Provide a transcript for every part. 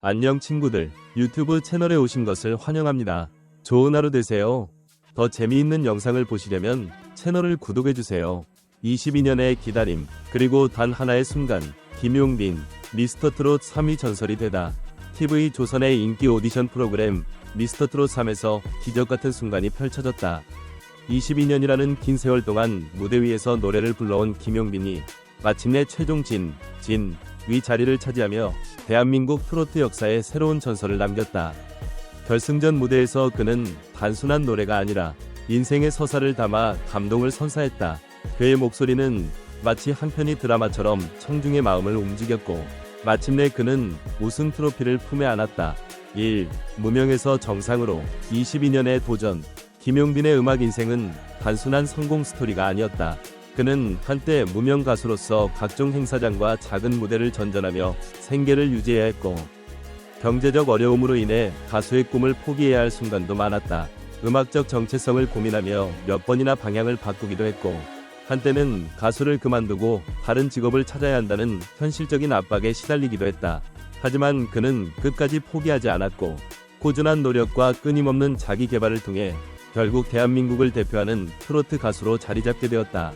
안녕 친구들, 유튜브 채널에 오신 것을 환영합니다. 좋은 하루 되세요. 더 재미있는 영상을 보시려면 채널을 구독해주세요. 22년의 기다림, 그리고 단 하나의 순간, 김용빈, 미스터트롯 3위 전설이 되다. TV조선의 인기 오디션 프로그램 미스터트롯 3에서 기적같은 순간이 펼쳐졌다. 22년이라는 긴 세월 동안 무대 위에서 노래를 불러온 김용빈이 마침내 최종 위 자리를 차지하며 대한민국 트로트 역사에 새로운 전설을 남겼다. 결승전 무대에서 그는 단순한 노래가 아니라 인생의 서사를 담아 감동을 선사했다. 그의 목소리는 마치 한 편의 드라마처럼 청중의 마음을 움직였고, 마침내 그는 우승 트로피를 품에 안았다. 1. 무명에서 정상으로 22년의 도전. 김용빈의 음악 인생은 단순한 성공 스토리가 아니었다. 그는 한때 무명 가수로서 각종 행사장과 작은 무대를 전전하며 생계를 유지해야 했고, 경제적 어려움으로 인해 가수의 꿈을 포기해야 할 순간도 많았다. 음악적 정체성을 고민하며 몇 번이나 방향을 바꾸기도 했고, 한때는 가수를 그만두고 다른 직업을 찾아야 한다는 현실적인 압박에 시달리기도 했다. 하지만 그는 끝까지 포기하지 않았고, 꾸준한 노력과 끊임없는 자기 개발을 통해 결국 대한민국을 대표하는 트로트 가수로 자리잡게 되었다.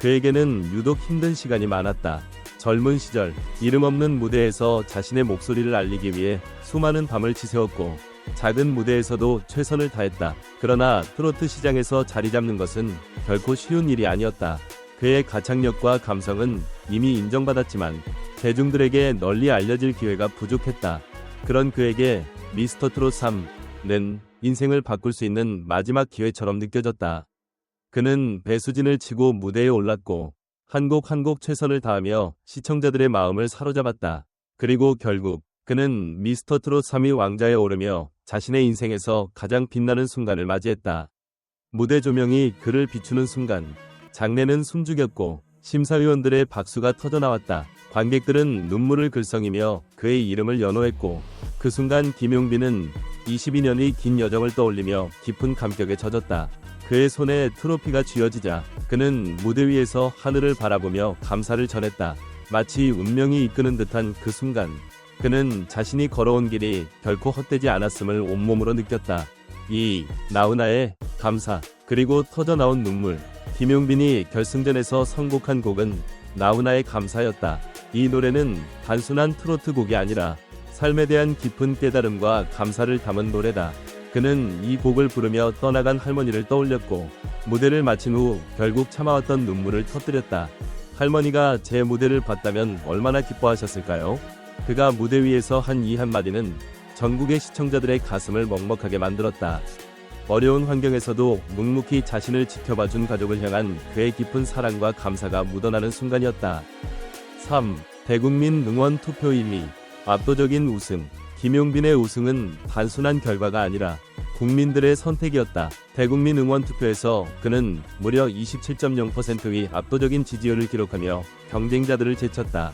그에게는 유독 힘든 시간이 많았다. 젊은 시절 이름 없는 무대에서 자신의 목소리를 알리기 위해 수많은 밤을 지새웠고, 작은 무대에서도 최선을 다했다. 그러나 트로트 시장에서 자리 잡는 것은 결코 쉬운 일이 아니었다. 그의 가창력과 감성은 이미 인정받았지만 대중들에게 널리 알려질 기회가 부족했다. 그런 그에게 미스터트롯 3는 인생을 바꿀 수 있는 마지막 기회처럼 느껴졌다. 그는 배수진을 치고 무대에 올랐고, 한 곡 한 곡 최선을 다하며 시청자들의 마음을 사로잡았다. 그리고 결국 그는 미스터트롯 3위 왕자에 오르며 자신의 인생에서 가장 빛나는 순간을 맞이했다. 무대 조명이 그를 비추는 순간, 장내는 숨죽였고 심사위원들의 박수가 터져나왔다. 관객들은 눈물을 글썽이며 그의 이름을 연호했고, 그 순간 김용빈은 22년의 긴 여정을 떠올리며 깊은 감격에 젖었다. 그의 손에 트로피가 쥐어지자 그는 무대 위에서 하늘을 바라보며 감사를 전했다. 마치 운명이 이끄는 듯한 그 순간, 그는 자신이 걸어온 길이 결코 헛되지 않았음을 온몸으로 느꼈다. 이 나훈아의 감사, 그리고 터져나온 눈물. 김용빈이 결승전에서 선곡한 곡은 나훈아의 감사였다. 이 노래는 단순한 트로트 곡이 아니라 삶에 대한 깊은 깨달음과 감사를 담은 노래다. 그는 이 곡을 부르며 떠나간 할머니를 떠올렸고, 무대를 마친 후 결국 참아왔던 눈물을 터뜨렸다. 할머니가 제 무대를 봤다면 얼마나 기뻐하셨을까요? 그가 무대 위에서 한 이 한마디는 전국의 시청자들의 가슴을 먹먹하게 만들었다. 어려운 환경에서도 묵묵히 자신을 지켜봐준 가족을 향한 그의 깊은 사랑과 감사가 묻어나는 순간이었다. 3. 대국민 응원 투표 1위. 압도적인 우승. 김용빈의 우승은 단순한 결과가 아니라 국민들의 선택이었다. 대국민 응원 투표에서 그는 무려 27.0%의 압도적인 지지율을 기록하며 경쟁자들을 제쳤다.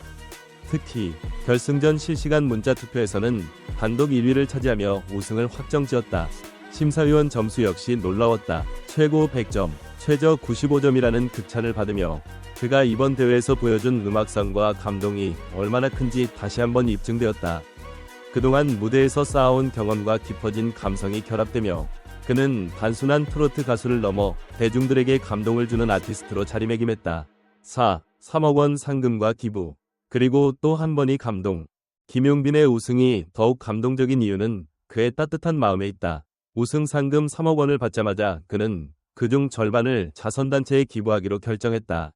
특히 결승전 실시간 문자 투표에서는 단독 1위를 차지하며 우승을 확정지었다. 심사위원 점수 역시 놀라웠다. 최고 100점, 최저 95점이라는 극찬을 받으며 그가 이번 대회에서 보여준 음악성과 감동이 얼마나 큰지 다시 한번 입증되었다. 그동안 무대에서 쌓아온 경험과 깊어진 감성이 결합되며 그는 단순한 트로트 가수를 넘어 대중들에게 감동을 주는 아티스트로 자리매김했다. 4. 3억 원 상금과 기부. 그리고 또 한 번의 감동. 김용빈의 우승이 더욱 감동적인 이유는 그의 따뜻한 마음에 있다. 우승 상금 3억 원을 받자마자 그는 그중 절반을 자선단체에 기부하기로 결정했다.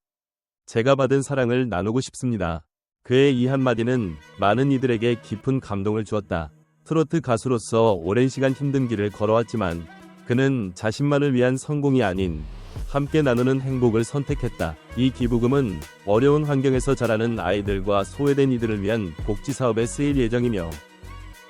제가 받은 사랑을 나누고 싶습니다. 그의 이 한마디는 많은 이들에게 깊은 감동을 주었다. 트로트 가수로서 오랜 시간 힘든 길을 걸어왔지만 그는 자신만을 위한 성공이 아닌 함께 나누는 행복을 선택했다. 이 기부금은 어려운 환경에서 자라는 아이들과 소외된 이들을 위한 복지사업에 쓰일 예정이며,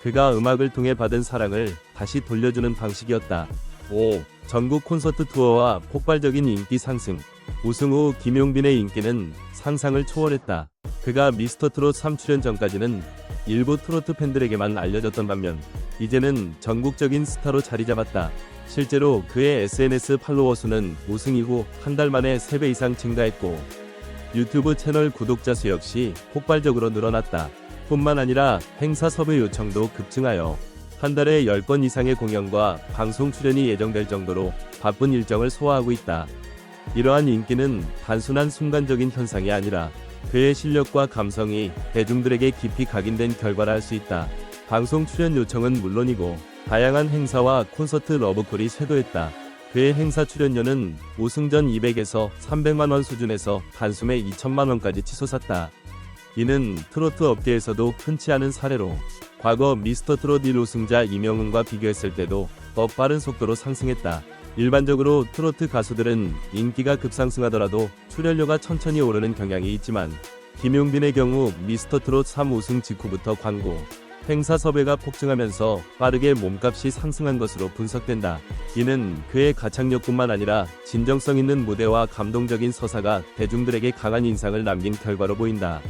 그가 음악을 통해 받은 사랑을 다시 돌려주는 방식이었다. 5. 전국 콘서트 투어와 폭발적인 인기 상승. 우승 후 김용빈의 인기는 상상을 초월했다. 그가 미스터트롯 3 출연 전까지는 일부 트로트 팬들에게만 알려졌던 반면 이제는 전국적인 스타로 자리잡았다. 실제로 그의 SNS 팔로워 수는 우승 이후 한 달 만에 3배 이상 증가했고, 유튜브 채널 구독자 수 역시 폭발적으로 늘어났다. 뿐만 아니라 행사 섭외 요청도 급증하여 한 달에 10건 이상의 공연과 방송 출연이 예정될 정도로 바쁜 일정을 소화하고 있다. 이러한 인기는 단순한 순간적인 현상이 아니라 그의 실력과 감성이 대중들에게 깊이 각인된 결과라 할 수 있다. 방송 출연 요청은 물론이고 다양한 행사와 콘서트 러브콜이 쇄도했다. 그의 행사 출연료는 우승전 200에서 300만원 수준에서 단숨에 2천만원까지 치솟았다. 이는 트로트 업계에서도 흔치 않은 사례로 과거 미스터트롯 1 우승자 이명웅과 비교했을 때도 더 빠른 속도로 상승했다. 일반적으로 트로트 가수들은 인기가 급상승하더라도 출연료가 천천히 오르는 경향이 있지만 김용빈의 경우 미스터트롯 3 우승 직후부터 광고, 행사 섭외가 폭증하면서 빠르게 몸값이 상승한 것으로 분석된다. 이는 그의 가창력뿐만 아니라 진정성 있는 무대와 감동적인 서사가 대중들에게 강한 인상을 남긴 결과로 보인다.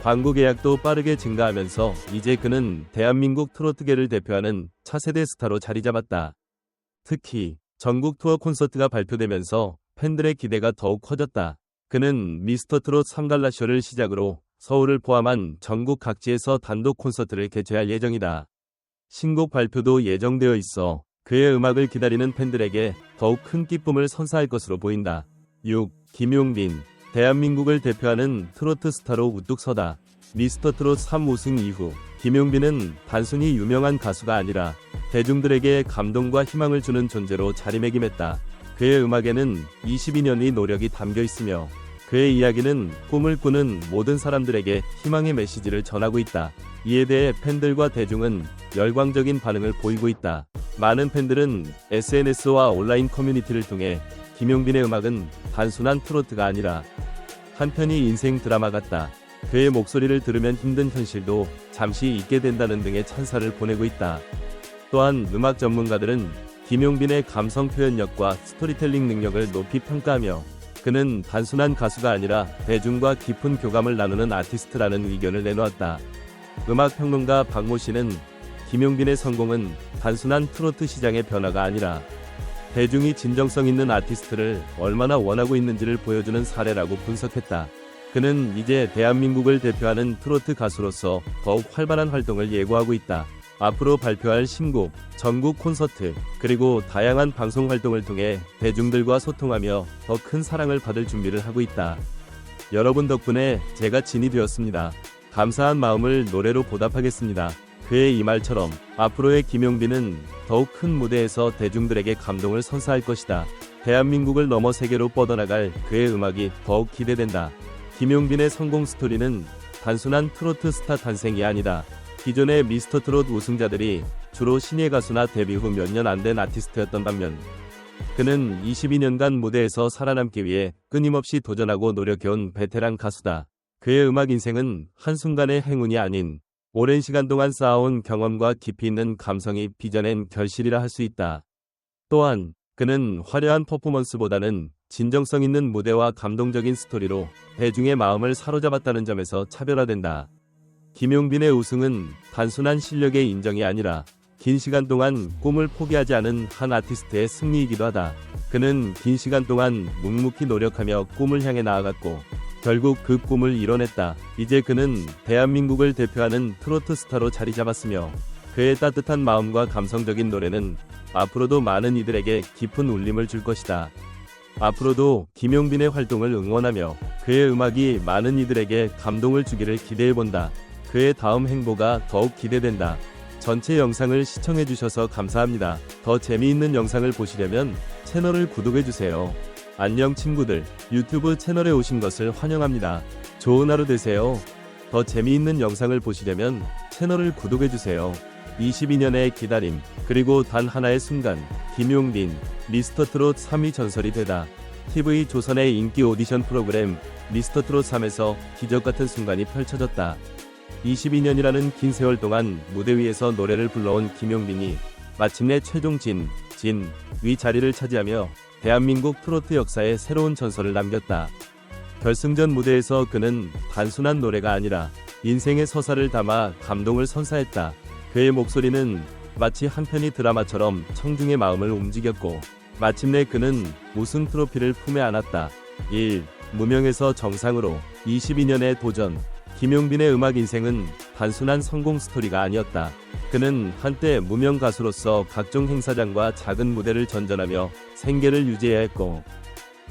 광고 계약도 빠르게 증가하면서 이제 그는 대한민국 트로트계를 대표하는 차세대 스타로 자리잡았다. 특히 전국 투어 콘서트가 발표되면서 팬들의 기대가 더욱 커졌다. 그는 미스터트롯 3갈라쇼를 시작으로 서울을 포함한 전국 각지에서 단독 콘서트를 개최할 예정이다. 신곡 발표도 예정되어 있어 그의 음악을 기다리는 팬들에게 더욱 큰 기쁨을 선사할 것으로 보인다. 6. 김용빈. 대한민국을 대표하는 트로트 스타로 우뚝 서다. 미스터트롯 3 우승 이후 김용빈은 단순히 유명한 가수가 아니라 대중들에게 감동과 희망을 주는 존재로 자리매김했다. 그의 음악에는 22년의 노력이 담겨 있으며 그의 이야기는 꿈을 꾸는 모든 사람들에게 희망의 메시지를 전하고 있다. 이에 대해 팬들과 대중은 열광적인 반응을 보이고 있다. 많은 팬들은 SNS와 온라인 커뮤니티를 통해 김용빈의 음악은 단순한 트로트가 아니라 한편이 인생 드라마 같다. 그의 목소리를 들으면 힘든 현실도 잠시 잊게 된다는 등의 찬사를 보내고 있다. 또한 음악 전문가들은 김용빈의 감성 표현력과 스토리텔링 능력을 높이 평가하며 그는 단순한 가수가 아니라 대중과 깊은 교감을 나누는 아티스트라는 의견을 내놓았다. 음악평론가 박모 씨는 김용빈의 성공은 단순한 트로트 시장의 변화가 아니라 대중이 진정성 있는 아티스트를 얼마나 원하고 있는지를 보여주는 사례라고 분석했다. 그는 이제 대한민국을 대표하는 트로트 가수로서 더욱 활발한 활동을 예고하고 있다. 앞으로 발표할 신곡, 전국 콘서트, 그리고 다양한 방송 활동을 통해 대중들과 소통하며 더 큰 사랑을 받을 준비를 하고 있다. 여러분 덕분에 제가 진이 되었습니다. 감사한 마음을 노래로 보답하겠습니다. 그의 이 말처럼 앞으로의 김용빈은 더욱 큰 무대에서 대중들에게 감동을 선사할 것이다. 대한민국을 넘어 세계로 뻗어나갈 그의 음악이 더욱 기대된다. 김용빈의 성공 스토리는 단순한 트로트 스타 탄생이 아니다. 기존의 미스터트롯 우승자들이 주로 신예 가수나 데뷔 후 몇 년 안 된 아티스트였던 반면 그는 22년간 무대에서 살아남기 위해 끊임없이 도전하고 노력해온 베테랑 가수다. 그의 음악 인생은 한순간의 행운이 아닌 오랜 시간 동안 쌓아온 경험과 깊이 있는 감성이 빚어낸 결실이라 할 수 있다. 또한 그는 화려한 퍼포먼스보다는 진정성 있는 무대와 감동적인 스토리로 대중의 마음을 사로잡았다는 점에서 차별화된다. 김용빈의 우승은 단순한 실력의 인정이 아니라 긴 시간 동안 꿈을 포기하지 않은 한 아티스트의 승리이기도 하다. 그는 긴 시간 동안 묵묵히 노력하며 꿈을 향해 나아갔고 결국 그 꿈을 이뤄냈다. 이제 그는 대한민국을 대표하는 트로트 스타로 자리 잡았으며 그의 따뜻한 마음과 감성적인 노래는 앞으로도 많은 이들에게 깊은 울림을 줄 것이다. 앞으로도 김용빈의 활동을 응원하며 그의 음악이 많은 이들에게 감동을 주기를 기대해본다. 그의 다음 행보가 더욱 기대된다. 전체 영상을 시청해주셔서 감사합니다. 더 재미있는 영상을 보시려면 채널을 구독해주세요. 안녕 친구들, 유튜브 채널에 오신 것을 환영합니다. 좋은 하루 되세요. 더 재미있는 영상을 보시려면 채널을 구독해주세요. 22년의 기다림, 그리고 단 하나의 순간, 김용빈, 미스터트롯 3위 전설이 되다. TV 조선의 인기 오디션 프로그램 미스터트롯 3에서 기적같은 순간이 펼쳐졌다. 22년이라는 긴 세월 동안 무대 위에서 노래를 불러온 김용빈이 마침내 최종 위 자리를 차지하며 대한민국 트로트 역사에 새로운 전설을 남겼다. 결승전 무대에서 그는 단순한 노래가 아니라 인생의 서사를 담아 감동을 선사했다. 그의 목소리는 마치 한 편의 드라마처럼 청중의 마음을 움직였고 마침내 그는 우승 트로피를 품에 안았다. 1. 무명에서 정상으로 22년의 도전. 김용빈의 음악 인생은 단순한 성공 스토리가 아니었다. 그는 한때 무명 가수로서 각종 행사장과 작은 무대를 전전하며 생계를 유지해야 했고,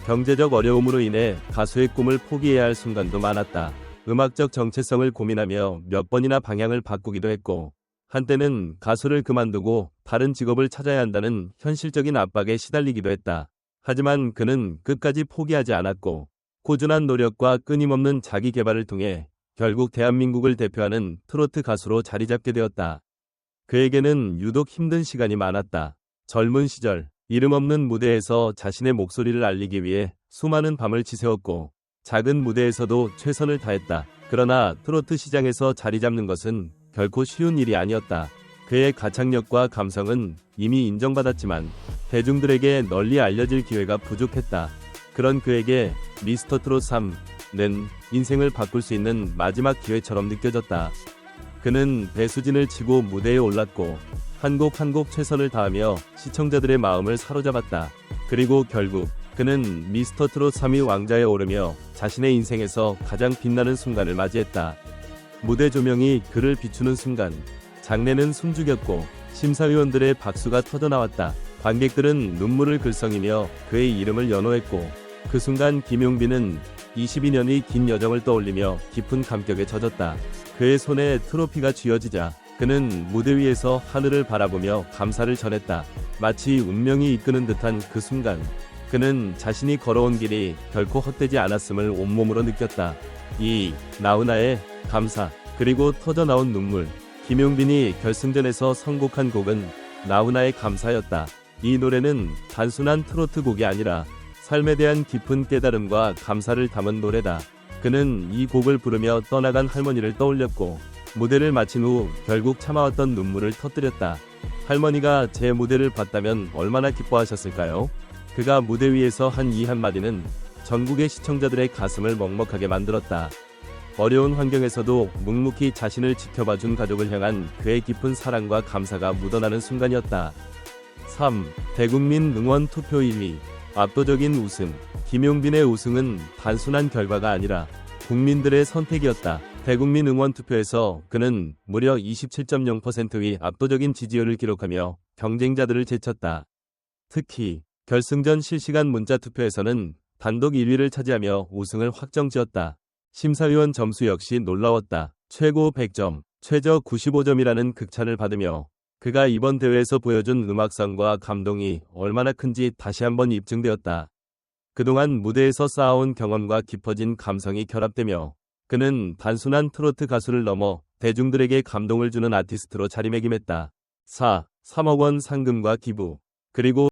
경제적 어려움으로 인해 가수의 꿈을 포기해야 할 순간도 많았다. 음악적 정체성을 고민하며 몇 번이나 방향을 바꾸기도 했고, 한때는 가수를 그만두고 다른 직업을 찾아야 한다는 현실적인 압박에 시달리기도 했다. 하지만 그는 끝까지 포기하지 않았고, 꾸준한 노력과 끊임없는 자기 개발을 통해 결국 대한민국을 대표하는 트로트 가수로 자리잡게 되었다. 그에게는 유독 힘든 시간이 많았다. 젊은 시절, 이름 없는 무대에서 자신의 목소리를 알리기 위해 수많은 밤을 지새웠고, 작은 무대에서도 최선을 다했다. 그러나 트로트 시장에서 자리 잡는 것은 결코 쉬운 일이 아니었다. 그의 가창력과 감성은 이미 인정받았지만 대중들에게 널리 알려질 기회가 부족했다. 그런 그에게 미스터 트롯 3는 인생을 바꿀 수 있는 마지막 기회처럼 느껴졌다. 그는 배수진을 치고 무대에 올랐고 한 곡 한 곡 최선을 다하며 시청자들의 마음을 사로잡았다. 그리고 결국 그는 미스터 트롯 3위 왕자에 오르며 자신의 인생에서 가장 빛나는 순간을 맞이했다. 무대 조명이 그를 비추는 순간, 장내는 숨죽였고 심사위원들의 박수가 터져나왔다. 관객들은 눈물을 글썽이며 그의 이름을 연호했고, 그 순간 김용빈은 22년의 긴 여정을 떠올리며 깊은 감격에 젖었다. 그의 손에 트로피가 쥐어지자 그는 무대 위에서 하늘을 바라보며 감사를 전했다. 마치 운명이 이끄는 듯한 그 순간, 그는 자신이 걸어온 길이 결코 헛되지 않았음을 온몸으로 느꼈다. 이 나훈아의 감사, 그리고 터져나온 눈물. 김용빈이 결승전에서 선곡한 곡은 나훈아의 감사였다. 이 노래는 단순한 트로트 곡이 아니라 삶에 대한 깊은 깨달음과 감사를 담은 노래다. 그는 이 곡을 부르며 떠나간 할머니를 떠올렸고, 무대를 마친 후 결국 참아왔던 눈물을 터뜨렸다. 할머니가 제 무대를 봤다면 얼마나 기뻐하셨을까요? 그가 무대 위에서 한 이 한마디는 전국의 시청자들의 가슴을 먹먹하게 만들었다. 어려운 환경에서도 묵묵히 자신을 지켜봐준 가족을 향한 그의 깊은 사랑과 감사가 묻어나는 순간이었다. 3. 대국민 응원 투표 1위. 압도적인 우승. 김용빈의 우승은 단순한 결과가 아니라 국민들의 선택이었다. 대국민 응원 투표에서 그는 무려 27.0%의 압도적인 지지율을 기록하며 경쟁자들을 제쳤다. 특히 결승전 실시간 문자 투표에서는 단독 1위를 차지하며 우승을 확정지었다. 심사위원 점수 역시 놀라웠다. 최고 100점, 최저 95점이라는 극찬을 받으며 그가 이번 대회에서 보여준 음악성과 감동이 얼마나 큰지 다시 한번 입증되었다. 그동안 무대에서 쌓아온 경험과 깊어진 감성이 결합되며 그는 단순한 트로트 가수를 넘어 대중들에게 감동을 주는 아티스트로 자리매김했다. 4. 3억 원 상금과 기부. 그리고